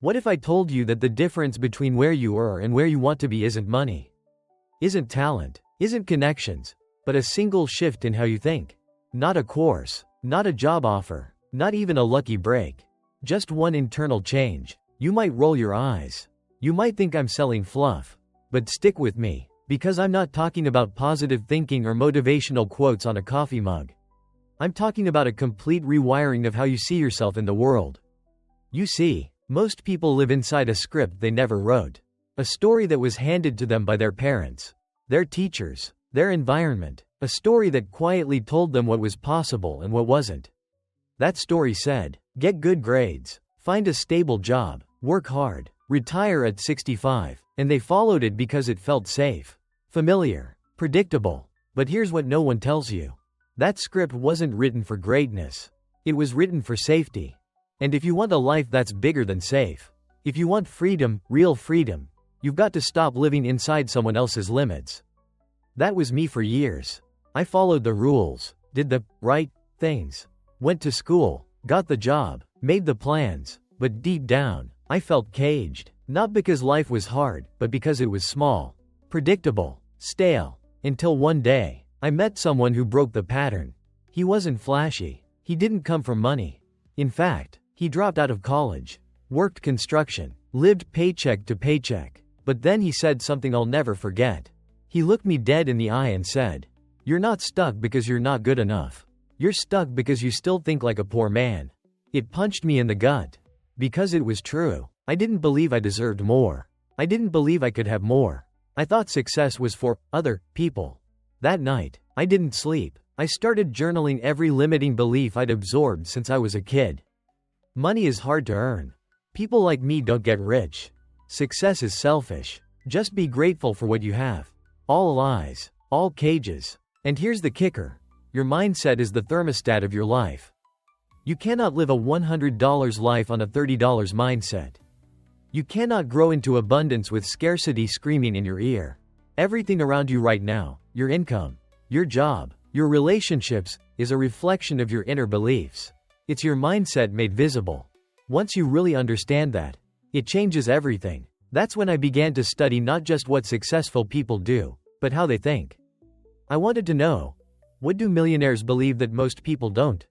What if I told you that the difference between where you are and where you want to be isn't money, isn't talent, isn't connections, but a single shift in how you think? Not a course, not a job offer, not even a lucky break. Just one internal change. You might roll your eyes. You might think I'm selling fluff. But stick with me, because I'm not talking about positive thinking or motivational quotes on a coffee mug. I'm talking about a complete rewiring of how you see yourself in the world. You see, most people live inside a script they never wrote. A story that was handed to them by their parents, their teachers, their environment. A story that quietly told them what was possible and what wasn't. That story said, get good grades, find a stable job, work hard, retire at 65, and they followed it because it felt safe, familiar, predictable. But here's what no one tells you. That script wasn't written for greatness. It was written for safety. And if you want a life that's bigger than safe, if you want freedom, real freedom, you've got to stop living inside someone else's limits. That was me for years. I followed the rules, did the right things, went to school, got the job, made the plans, but deep down, I felt caged. Not because life was hard, but because it was small, predictable, stale. Until one day, I met someone who broke the pattern. He wasn't flashy. He didn't come from money. In fact, he dropped out of college, worked construction, lived paycheck to paycheck. But then he said something I'll never forget. He looked me dead in the eye and said, "You're not stuck because you're not good enough. You're stuck because you still think like a poor man." It punched me in the gut. Because it was true. I didn't believe I deserved more. I didn't believe I could have more. I thought success was for other people. That night, I didn't sleep. I started journaling every limiting belief I'd absorbed since I was a kid. Money is hard to earn. People like me don't get rich. Success is selfish. Just be grateful for what you have. All lies. All cages. And here's the kicker. Your mindset is the thermostat of your life. You cannot live a $100 life on a $30 mindset. You cannot grow into abundance with scarcity screaming in your ear. Everything around you right now, your income, your job, your relationships, is a reflection of your inner beliefs. It's your mindset made visible. Once you really understand that, it changes everything. That's when I began to study not just what successful people do, but how they think. I wanted to know, what do millionaires believe that most people don't?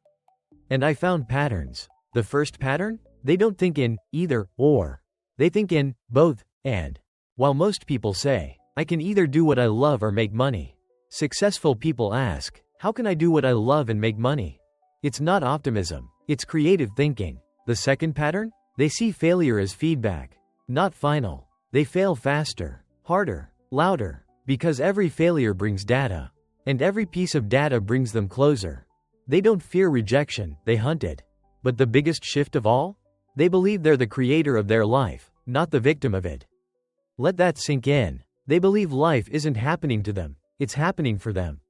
And I found patterns. The first pattern? They don't think in either or. They think in both and. While most people say, I can either do what I love or make money, successful people ask, how can I do what I love and make money? It's not optimism, it's creative thinking. The second pattern? They see failure as feedback, not final. They fail faster, harder, louder, because every failure brings data, and every piece of data brings them closer. They don't fear rejection, they hunt it. But the biggest shift of all? They believe they're the creator of their life, not the victim of it. Let that sink in. They believe life isn't happening to them, it's happening for them.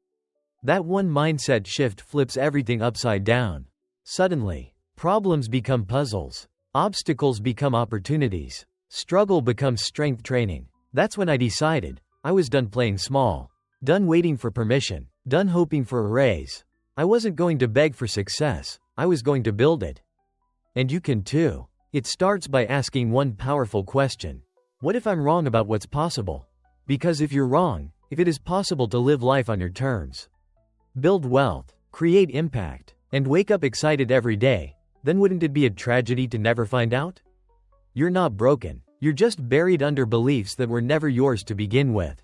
That one mindset shift flips everything upside down. Suddenly, problems become puzzles, obstacles become opportunities, struggle becomes strength training. That's when I decided, I was done playing small, done waiting for permission, done hoping for a raise. I wasn't going to beg for success, I was going to build it. And you can too. It starts by asking one powerful question. What if I'm wrong about what's possible? Because if you're wrong, if it is possible to live life on your terms, build wealth, create impact, and wake up excited every day, then wouldn't it be a tragedy to never find out? You're not broken, you're just buried under beliefs that were never yours to begin with.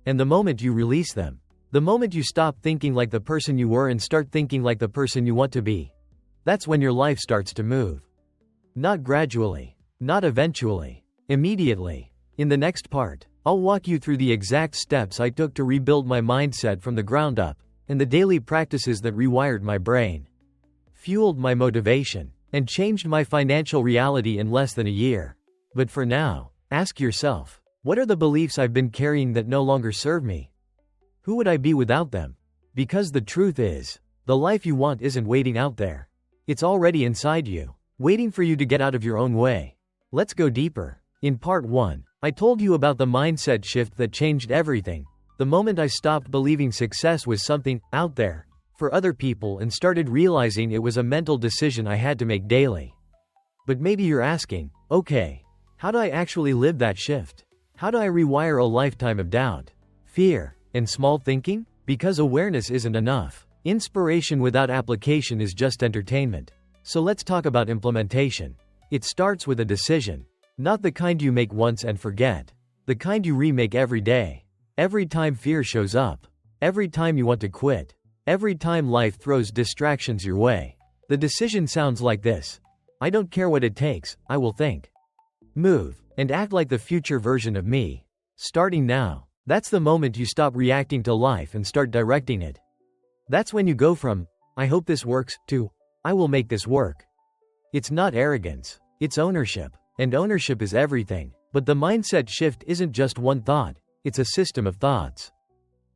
And the moment you release them, the moment you stop thinking like the person you were and start thinking like the person you want to be, that's when your life starts to move. Not gradually, not eventually, immediately. In the next part, I'll walk you through the exact steps I took to rebuild my mindset from the ground up, and the daily practices that rewired my brain, fueled my motivation, and changed my financial reality in less than a year. But for now, ask yourself, what are the beliefs I've been carrying that no longer serve me? Who would I be without them? Because the truth is, the life you want isn't waiting out there. It's already inside you, waiting for you to get out of your own way. Let's go deeper. In part 1, I told you about the mindset shift that changed everything. The moment I stopped believing success was something out there for other people and started realizing it was a mental decision I had to make daily. But maybe you're asking, Okay. How do I actually live that shift? How do I rewire a lifetime of doubt, fear, and small thinking? Because awareness isn't enough. Inspiration without application is just entertainment. So let's talk about implementation. It starts with a decision. Not the kind you make once and forget. The kind you remake every day. Every time fear shows up. Every time you want to quit. Every time life throws distractions your way. The decision sounds like this. I don't care what it takes, I will think, move, and act like the future version of me. Starting now. That's the moment you stop reacting to life and start directing it. That's when you go from, I hope this works, to, I will make this work. It's not arrogance. It's ownership. And ownership is everything. But the mindset shift isn't just one thought. It's a system of thoughts.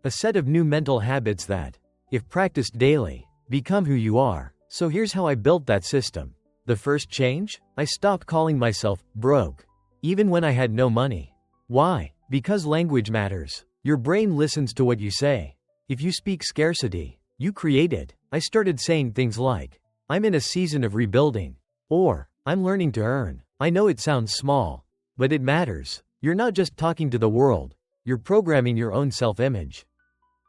A set of new mental habits that, if practiced daily, become who you are. So here's how I built that system. The first change? I stopped calling myself broke, even when I had no money. Why? Because language matters. Your brain listens to what you say. If you speak scarcity, you create it. I started saying things like, I'm in a season of rebuilding. Or, I'm learning to earn. I know it sounds small, but it matters. You're not just talking to the world, you're programming your own self-image.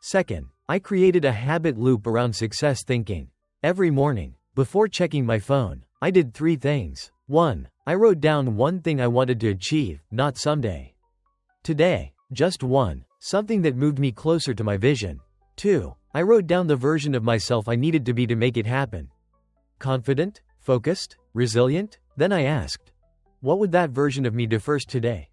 Second, I created a habit loop around success thinking. Every morning, before checking my phone, I did 3 things. 1. I wrote down one thing I wanted to achieve, not someday. Today, just one, something that moved me closer to my vision. 2. I wrote down the version of myself I needed to be to make it happen. Confident, focused, resilient? Then I asked, what would that version of me do first today?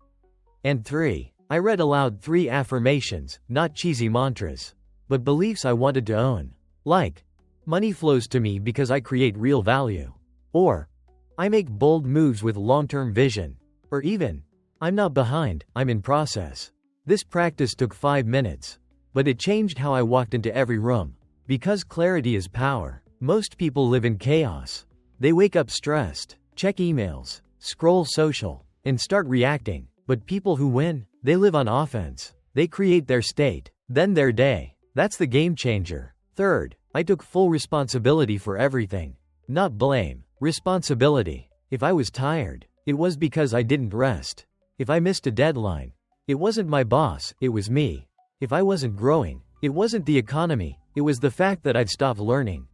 And 3. I read aloud 3 affirmations, not cheesy mantras, but beliefs I wanted to own. Like, money flows to me because I create real value. Or, I make bold moves with long-term vision. Or even, I'm not behind, I'm in process. This practice took 5 minutes. But it changed how I walked into every room. Because clarity is power. Most people live in chaos. They wake up stressed, check emails, scroll social, and start reacting. But people who win, they live on offense. They create their state, then their day. That's the game changer. Third, I took full responsibility for everything. Not blame, responsibility. If I was tired, it was because I didn't rest. If I missed a deadline, it wasn't my boss, it was me. If I wasn't growing, it wasn't the economy, it was the fact that I'd stopped learning.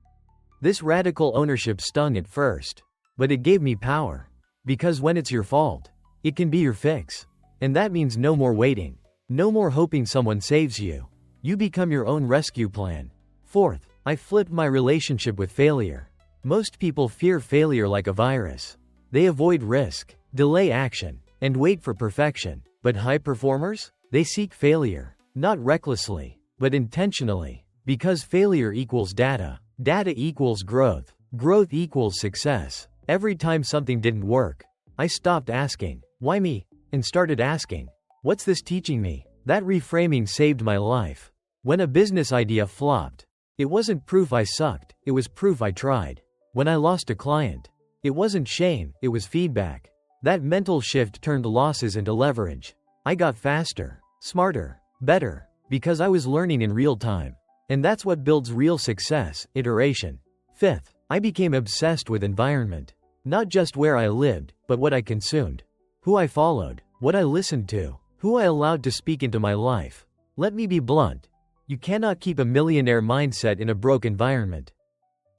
This radical ownership stung at first, but it gave me power. Because when it's your fault, it can be your fix. And that means no more waiting. No more hoping someone saves you. You become your own rescue plan. Fourth, I flipped my relationship with failure. Most people fear failure like a virus. They avoid risk, delay action, and wait for perfection. But high performers? They seek failure. Not recklessly, but intentionally. Because failure equals data. Data equals growth. Growth equals success. Every time something didn't work, I stopped asking, why me? And started asking, what's this teaching me? That reframing saved my life. When a business idea flopped, it wasn't proof I sucked, it was proof I tried. When I lost a client, it wasn't shame, it was feedback. That mental shift turned losses into leverage. I got faster, smarter, better, because I was learning in real time. And that's what builds real success, iteration. Fifth, I became obsessed with environment. Not just where I lived, but what I consumed. Who I followed, what I listened to, who I allowed to speak into my life. Let me be blunt. You cannot keep a millionaire mindset in a broke environment.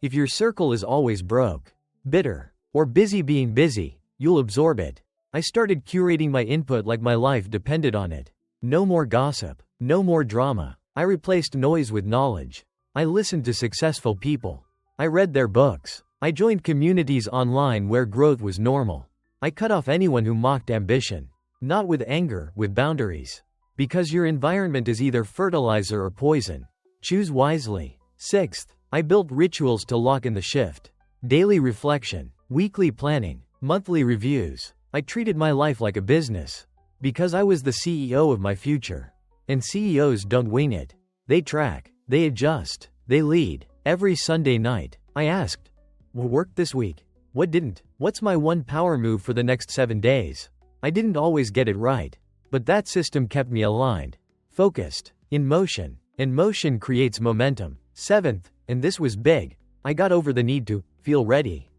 If your circle is always broke, bitter, or busy being busy, you'll absorb it. I started curating my input like my life depended on it. No more gossip, no more drama. I replaced noise with knowledge. I listened to successful people. I read their books. I joined communities online where growth was normal. I cut off anyone who mocked ambition. Not with anger, with boundaries. Because your environment is either fertilizer or poison. Choose wisely. Sixth, I built rituals to lock in the shift. Daily reflection, weekly planning, monthly reviews. I treated my life like a business. Because I was the CEO of my future. And CEOs don't wing it. They track, they adjust, they lead. Every Sunday night, I asked, what worked this week? What didn't? What's my one power move for the next 7 days? I didn't always get it right. But that system kept me aligned, focused, in motion. And motion creates momentum. Seventh, and this was big, I got over the need to feel ready.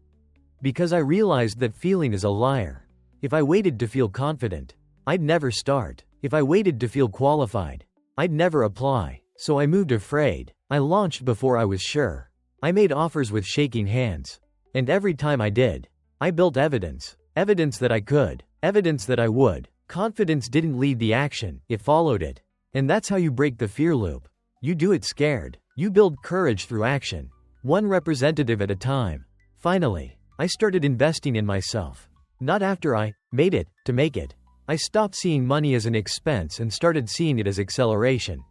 Because I realized that feeling is a liar. If I waited to feel confident, I'd never start. If I waited to feel qualified, I'd never apply. So I moved afraid. I launched before I was sure. I made offers with shaking hands. And every time I did, I built evidence. Evidence that I could. Evidence that I would. Confidence didn't lead the action, it followed it. And that's how you break the fear loop. You do it scared. You build courage through action. One representative at a time. Finally, I started investing in myself. Not after I made it, to make it. I stopped seeing money as an expense and started seeing it as acceleration.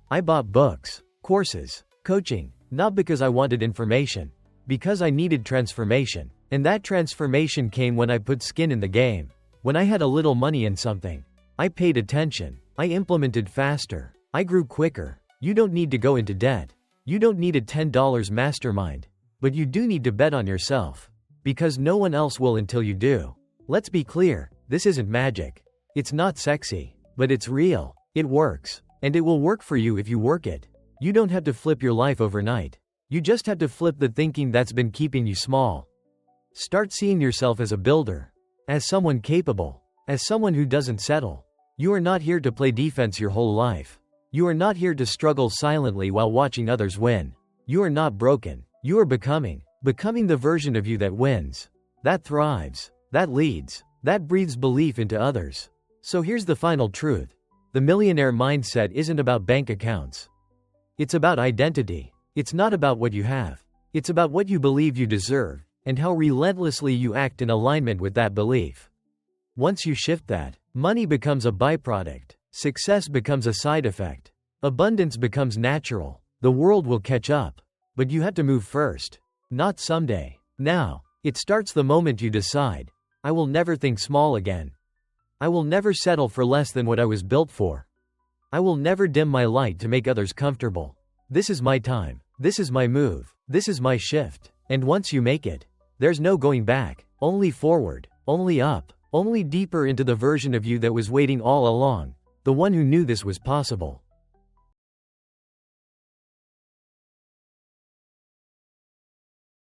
I bought books, courses, coaching, not because I wanted information, because I needed transformation. And that transformation came when I put skin in the game. When I had a little money in something, I paid attention. I implemented faster. I grew quicker. You don't need to go into debt. You don't need a $10 mastermind. But you do need to bet on yourself. Because no one else will until you do. Let's be clear, this isn't magic. It's not sexy. But it's real. It works. And it will work for you if you work it. You don't have to flip your life overnight. You just have to flip the thinking that's been keeping you small. Start seeing yourself as a builder. As someone capable. As someone who doesn't settle. You are not here to play defense your whole life. You are not here to struggle silently while watching others win. You are not broken. You are becoming. Becoming the version of you that wins. That thrives. That leads. That breathes belief into others. So here's the final truth. The millionaire mindset isn't about bank accounts. It's about identity. It's not about what you have. It's about what you believe you deserve, and how relentlessly you act in alignment with that belief. Once you shift that, money becomes a byproduct. Success becomes a side effect. Abundance becomes natural. The world will catch up. But you have to move first. Not someday. Now. It starts the moment you decide, I will never think small again. I will never settle for less than what I was built for. I will never dim my light to make others comfortable. This is my time. This is my move. This is my shift. And once you make it, there's no going back. Only forward. Only up. Only deeper into the version of you that was waiting all along. The one who knew this was possible.